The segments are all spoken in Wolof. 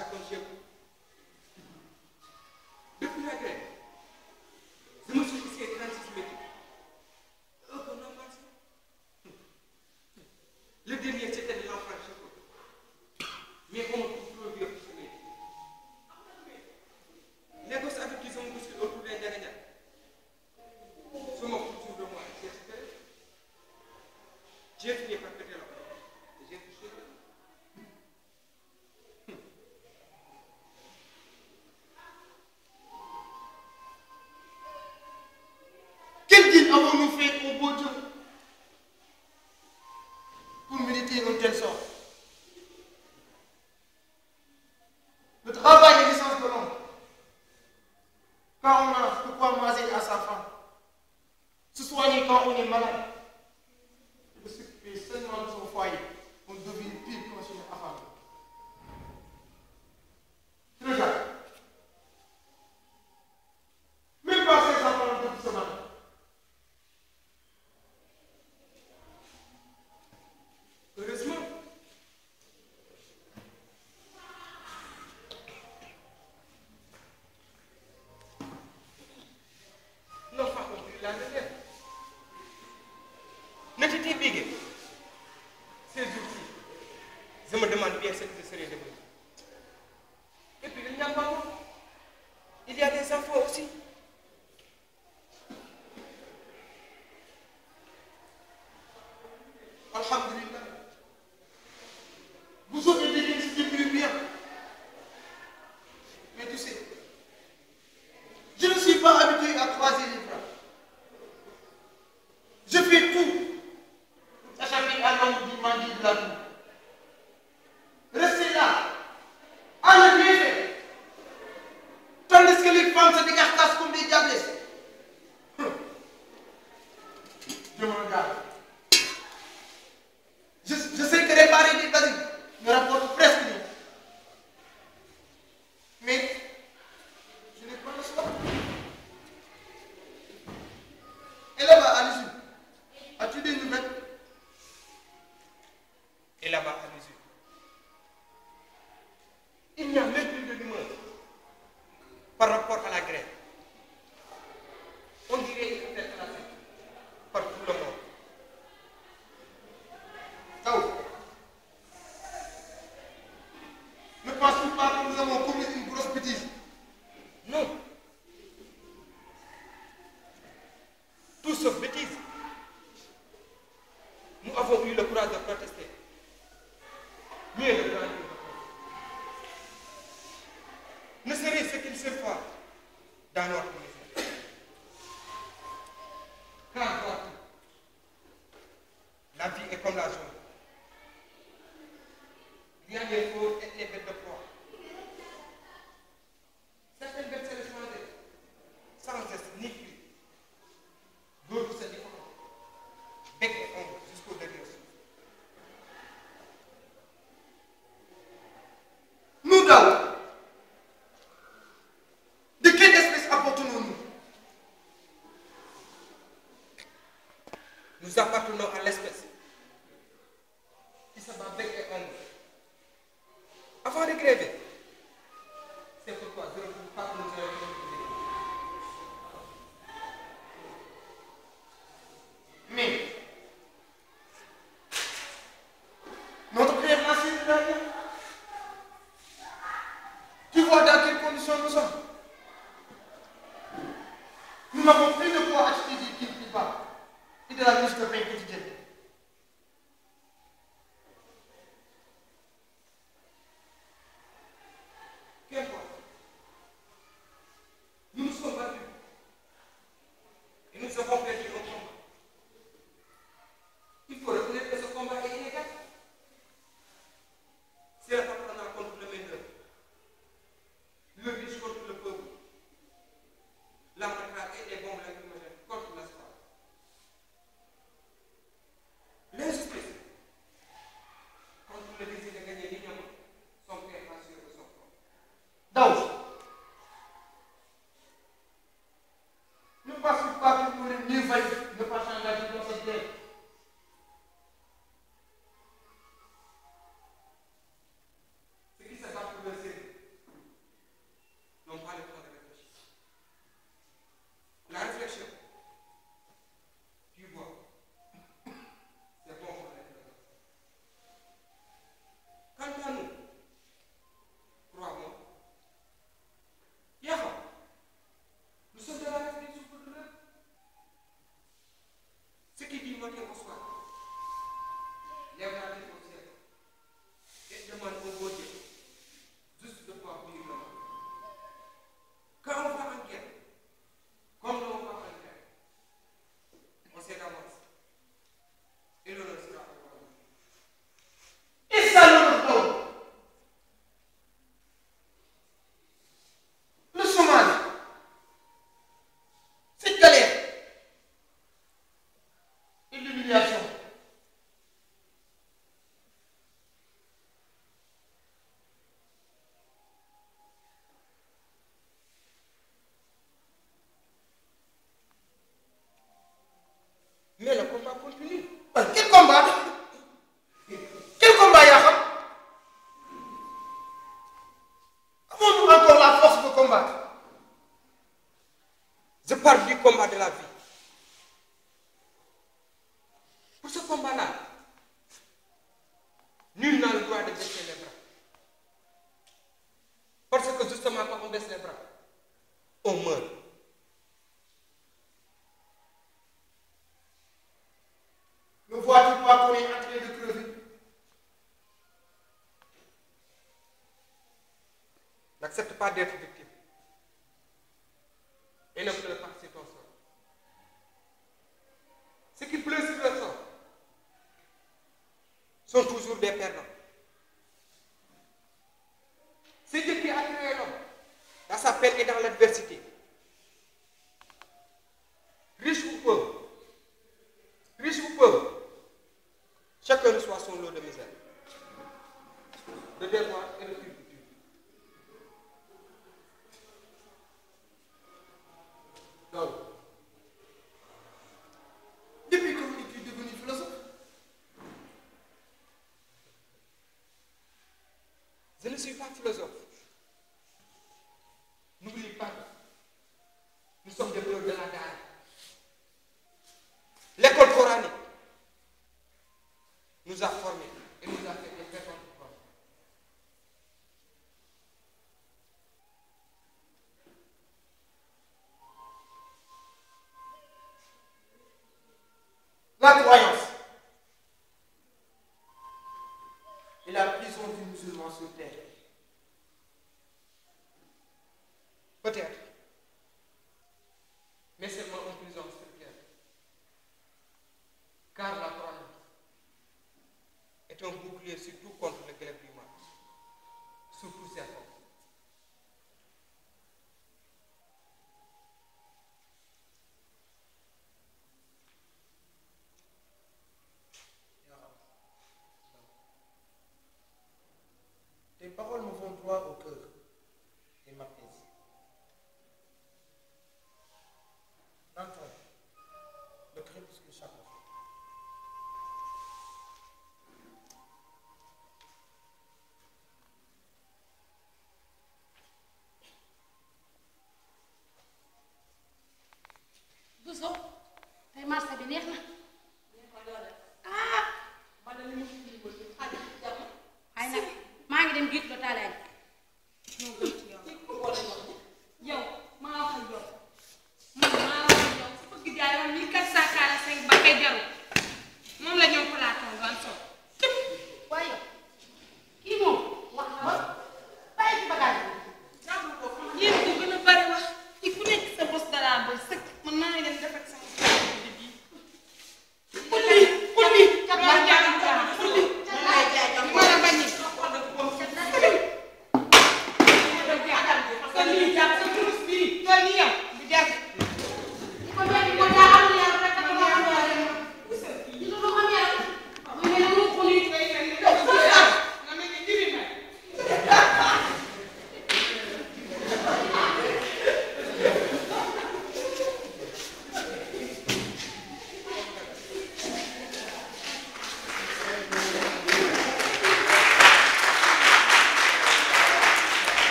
chacun chez vous. Depuis la grève, je me suis ici 36 métiers. Aucun n'a pensé. Le dernier, c'était de l'enfant chez vous. Mais on trouve trop vieux pour ce métier. Les gosses avec qui je me bouscule autour des derniers, je m'en fous toujours de moi. J'ai fini par péter la porte. J'ai touché. Quel deal avons-nous fait au beau Dieu pour mériter une telle sorte? Le travail est l'essence de l'homme. Quand on a de quoi manger à sa femme, se soigner quand on est malade, et de s'occuper seulement de son foyer, on devient pire quand on est affamé. C'est le cas. Même pas ces enfants depuis ce matin. Heureusement, nos femmes ont pris la relève. Ne t'étais bigué. Ces jours-ci, je me demande bien ce que je serais devenu. Et puis il n'y a pas moi. Il y a des enfants aussi. Alhamdulillah. Vous aurez des gens qui vivent bien. Mais tu sais, je ne suis pas habitué à croiser les bras. Je fais tout pour échapper à l'homme du mandi de la vie. Restez là, à ne rien faire. Tandis que les femmes se décarcassent comme des diablesses. Je me regarde. Je sais que réparer des basiques me rapporte presque rien. Mais je n'ai pas le choix. Et là-bas, à l'issue, as-tu des nouvelles? Et là-bas, à l'usure, il n'y a même plus de rumeur par rapport à la grève. On dirait qu'il faut être classé par tout le monde. Tao, ne penses-tu pas que nous avons commis une grosse bêtise? Non. Tout sauf bêtise. Nous avons eu le courage de protester. Mieux le courage de protester. Ne serait-ce qu'une seule fois dans notre ministère. Quand vois-tu? La vie est comme la journée. Il y a les faux et les bêtes de proie. Certaines bêtes se laissent manger sans geste ni cri. D'autres se défendent, bec et ongles jusqu'au dernier souffle. Nous, Daoud, de quelle espèce appartenons-nous? Nous appartenons à l'espèce qui se bat bec et ongles avant de gréver. C'est pourquoi je ne trouve pas que nous ayons trouvé. Mais notre création est derrière. Tu vois dans quelles conditions nous sommes. Nous n'avons plus de quoi acheter des kits plus bas et de la liste de pain quotidienne. Qu'importe. Nous nous sommes battus. Et nous avons perdu un combat. Il faut reconnaître que ce combat est inégal. C'est la patronat contre le main-d'œuvre. Le riche contre le pauvre. La matraque et les bombes lacrymogènes contre l'espoir. justement quand on baisse les bras, on meurt. Ne vois-tu pas qu'on est en train de crever? N'accepte pas d'être victime. Et ne pleure pas sur ton sort. Ceux qui pleurent sur leur sort sont toujours des perdants. C'est Dieu qui a créé l'homme dans sa peine et dans l'adversité. Riche ou pauvre, chacun reçoit son lot de misère, de devoir et de culture. Donc, depuis quand es-tu devenu philosophe? Je ne suis pas philosophe. N'oublie pas que nous sommes des peuples de la Dara. L'école coranique nous a formés et nous a fait des personnes fortes. La croyance est la prison du musulman sur terre. Peut-être, mais seulement en prison spirituelle. Car la croyance est un bouclier surtout contre le glaive du mal, sous tous ses formes. Tes paroles me vont droit au cœur et m'apaisent. Entrons, le crépuscule s'approche. Bousso tey marché bi neex na ay nag maa ngi dem jiit ba taalaay ñoo gën ci yow maa wax ak yow maa wax ak yow su bëgg jaay woon 1445 ba kay jaru moom la ñëw platon doon so waaye kii moom wax na ba bàyyi ci bagage bi yéen ko gën a bari wax ci ku nekk sa bos dara ba sëkk man maa ngi dem def ak sama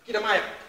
Kii damaa yab